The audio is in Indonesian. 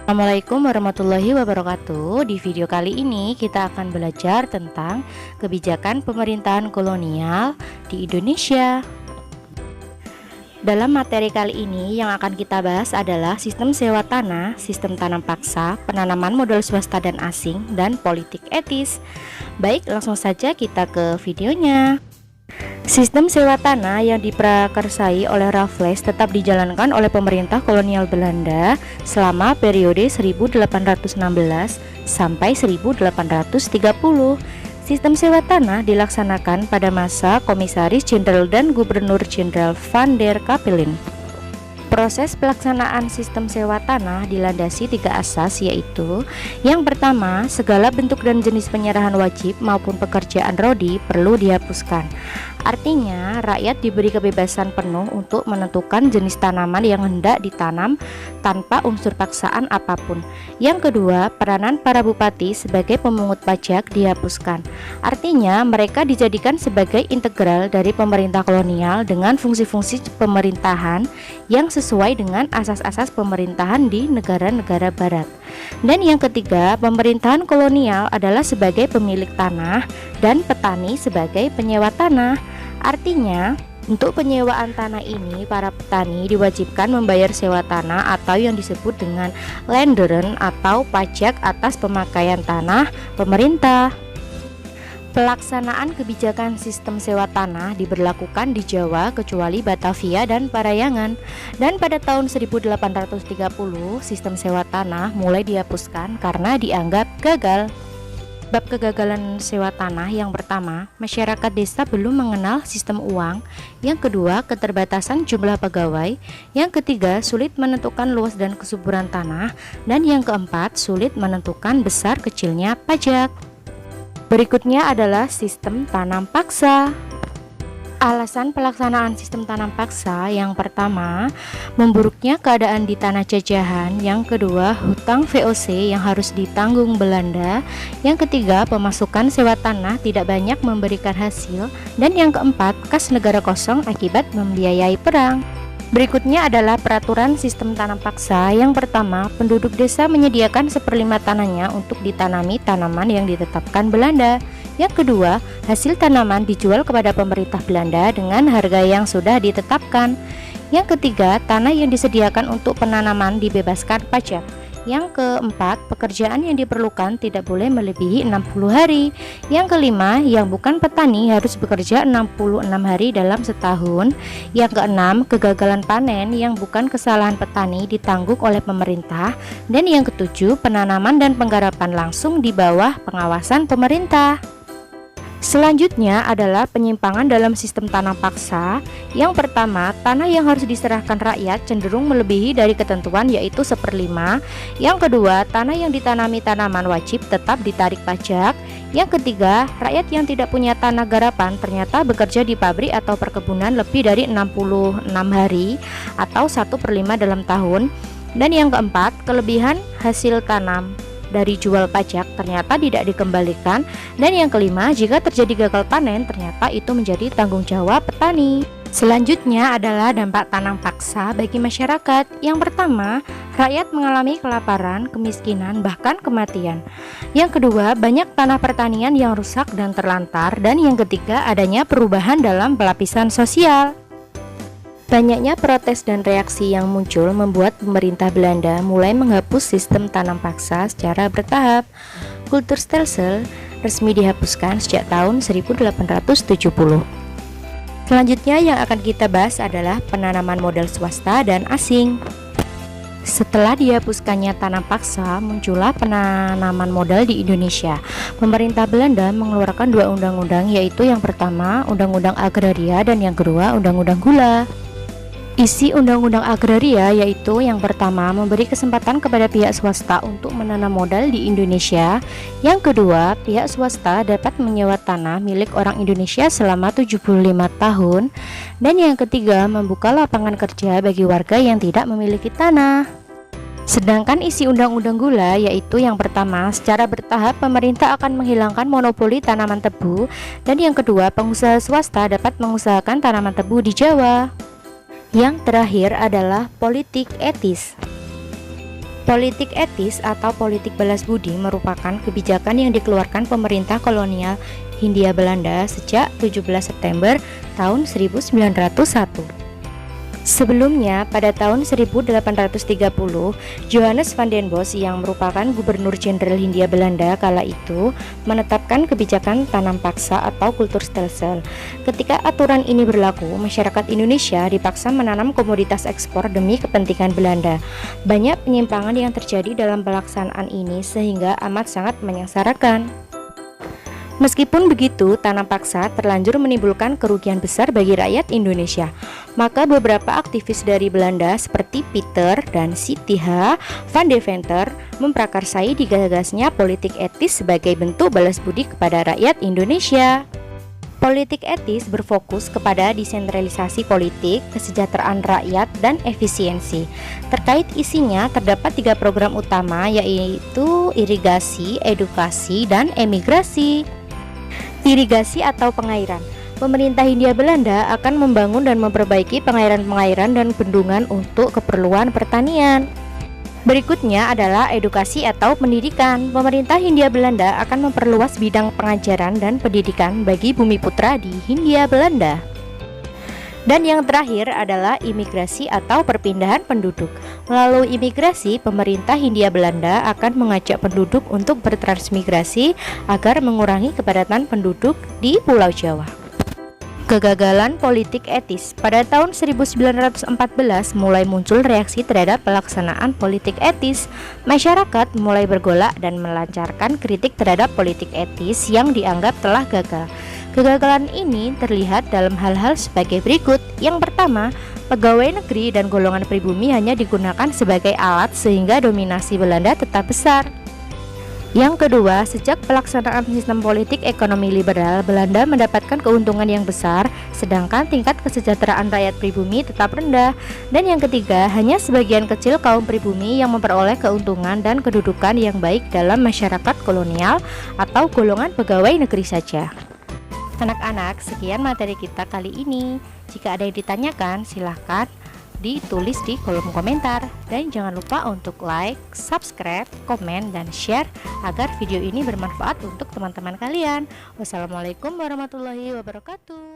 Assalamualaikum warahmatullahi wabarakatuh. Di video kali ini kita akan belajar tentang kebijakan pemerintahan kolonial di Indonesia. Dalam materi kali ini yang akan kita bahas adalah sistem sewa tanah, sistem tanam paksa, penanaman modal swasta dan asing, dan politik etis. Baik, langsung saja kita ke videonya. Sistem sewa tanah yang diprakarsai oleh Raffles tetap dijalankan oleh pemerintah kolonial Belanda selama periode 1816 sampai 1830. Sistem sewa tanah dilaksanakan pada masa Komisaris Jenderal dan Gubernur Jenderal Van der Capellen. Proses pelaksanaan sistem sewa tanah dilandasi 3 asas, yaitu yang pertama, segala bentuk dan jenis penyerahan wajib maupun pekerjaan rodi perlu dihapuskan. Artinya, rakyat diberi kebebasan penuh untuk menentukan jenis tanaman yang hendak ditanam tanpa unsur paksaan apapun. Yang kedua, peranan para bupati sebagai pemungut pajak dihapuskan. Artinya, mereka dijadikan sebagai integral dari pemerintah kolonial dengan fungsi-fungsi pemerintahan yang sesuai dengan asas-asas pemerintahan di negara-negara barat. Dan yang ketiga, pemerintahan kolonial adalah sebagai pemilik tanah dan petani sebagai penyewa tanah. Artinya, untuk penyewaan tanah ini, para petani diwajibkan membayar sewa tanah atau yang disebut dengan landeren atau pajak atas pemakaian tanah pemerintah. Pelaksanaan kebijakan sistem sewa tanah diberlakukan di Jawa kecuali Batavia dan Parayangan. Dan pada tahun 1830, sistem sewa tanah mulai dihapuskan karena dianggap gagal. Bab kegagalan sewa tanah: yang pertama, masyarakat desa belum mengenal sistem uang. Yang kedua, keterbatasan jumlah pegawai. Yang ketiga, sulit menentukan luas dan kesuburan tanah. Dan yang keempat, sulit menentukan besar kecilnya pajak. Berikutnya adalah sistem tanam paksa. Alasan pelaksanaan sistem tanam paksa: yang pertama, memburuknya keadaan di tanah jajahan. Yang kedua, hutang VOC yang harus ditanggung Belanda. Yang ketiga, pemasukan sewa tanah tidak banyak memberikan hasil. Dan yang keempat, kas negara kosong akibat membiayai perang. Berikutnya adalah peraturan sistem tanam paksa. Yang pertama, penduduk desa menyediakan 1/5 tanahnya untuk ditanami tanaman yang ditetapkan Belanda. Yang kedua, hasil tanaman dijual kepada pemerintah Belanda dengan harga yang sudah ditetapkan. Yang ketiga, tanah yang disediakan untuk penanaman dibebaskan pajak. Yang keempat, pekerjaan yang diperlukan tidak boleh melebihi 60 hari. Yang kelima, yang bukan petani harus bekerja 66 hari dalam setahun. Yang keenam, kegagalan panen yang bukan kesalahan petani ditanggung oleh pemerintah. Dan yang ketujuh, penanaman dan penggarapan langsung di bawah pengawasan pemerintah. Selanjutnya adalah penyimpangan dalam sistem tanam paksa. Yang pertama, tanah yang harus diserahkan rakyat cenderung melebihi dari ketentuan, yaitu 1/5. Yang kedua, tanah yang ditanami tanaman wajib tetap ditarik pajak. Yang ketiga, rakyat yang tidak punya tanah garapan ternyata bekerja di pabrik atau perkebunan lebih dari 66 hari atau 1/5 dalam tahun. Dan yang keempat, kelebihan hasil tanam dari jual pajak ternyata tidak dikembalikan. Dan yang kelima, jika terjadi gagal panen ternyata itu menjadi tanggung jawab petani. Selanjutnya adalah dampak tanam paksa bagi masyarakat. Yang pertama, rakyat mengalami kelaparan, kemiskinan, bahkan kematian. Yang kedua, banyak tanah pertanian yang rusak dan terlantar. Dan yang ketiga, adanya perubahan dalam pelapisan sosial. Banyaknya protes dan reaksi yang muncul membuat pemerintah Belanda mulai menghapus sistem tanam paksa secara bertahap. Kulturstelsel resmi dihapuskan sejak tahun 1870. Selanjutnya yang akan kita bahas adalah penanaman modal swasta dan asing. Setelah dihapuskannya tanam paksa, muncullah penanaman modal di Indonesia. Pemerintah Belanda mengeluarkan 2 undang-undang, yaitu yang pertama Undang-Undang Agraria dan yang kedua Undang-Undang Gula. Isi Undang-Undang Agraria yaitu yang pertama, memberi kesempatan kepada pihak swasta untuk menanam modal di Indonesia. Yang kedua, pihak swasta dapat menyewa tanah milik orang Indonesia selama 75 tahun. Dan yang ketiga, membuka lapangan kerja bagi warga yang tidak memiliki tanah. Sedangkan isi Undang-Undang Gula yaitu yang pertama, secara bertahap pemerintah akan menghilangkan monopoli tanaman tebu. Dan yang kedua, pengusaha swasta dapat mengusahakan tanaman tebu di Jawa. Yang terakhir adalah politik etis. Politik etis atau politik balas budi merupakan kebijakan yang dikeluarkan pemerintah kolonial Hindia Belanda sejak 17 September tahun 1901. Sebelumnya, pada tahun 1830, Johannes van den Bosch yang merupakan Gubernur Jenderal Hindia Belanda kala itu menetapkan kebijakan tanam paksa atau kulturstelsel. Ketika aturan ini berlaku, masyarakat Indonesia dipaksa menanam komoditas ekspor demi kepentingan Belanda. Banyak penyimpangan yang terjadi dalam pelaksanaan ini sehingga amat sangat menyengsarakan. Meskipun begitu, tanam paksa terlanjur menimbulkan kerugian besar bagi rakyat Indonesia. Maka beberapa aktivis dari Belanda seperti Pieter dan Siti H. van Deventer memprakarsai digagasnya politik etis sebagai bentuk balas budi kepada rakyat Indonesia. Politik etis berfokus kepada desentralisasi politik, kesejahteraan rakyat, dan efisiensi. Terkait isinya, terdapat 3 program utama, yaitu irigasi, edukasi, dan emigrasi. Irigasi atau pengairan. Pemerintah Hindia Belanda akan membangun dan memperbaiki pengairan-pengairan dan bendungan untuk keperluan pertanian. Berikutnya adalah edukasi atau pendidikan. Pemerintah Hindia Belanda akan memperluas bidang pengajaran dan pendidikan bagi bumi putra di Hindia Belanda. Dan yang terakhir adalah imigrasi atau perpindahan penduduk. Melalui imigrasi, pemerintah Hindia Belanda akan mengajak penduduk untuk bertransmigrasi agar mengurangi kepadatan penduduk di Pulau Jawa. Kegagalan politik etis. Pada tahun 1914 mulai muncul reaksi terhadap pelaksanaan politik etis. Masyarakat mulai bergolak dan melancarkan kritik terhadap politik etis yang dianggap telah gagal. Kegagalan ini terlihat dalam hal-hal sebagai berikut. Yang pertama, pegawai negeri dan golongan pribumi hanya digunakan sebagai alat sehingga dominasi Belanda tetap besar. Yang kedua, sejak pelaksanaan sistem politik ekonomi liberal, Belanda mendapatkan keuntungan yang besar, sedangkan tingkat kesejahteraan rakyat pribumi tetap rendah. Dan yang ketiga, hanya sebagian kecil kaum pribumi yang memperoleh keuntungan dan kedudukan yang baik dalam masyarakat kolonial atau golongan pegawai negeri saja. Anak-anak, sekian materi kita kali ini. Jika ada yang ditanyakan, silahkan ditulis di kolom komentar. Dan jangan lupa untuk like, subscribe, komen, dan share agar video ini bermanfaat untuk teman-teman kalian. Wassalamualaikum warahmatullahi wabarakatuh.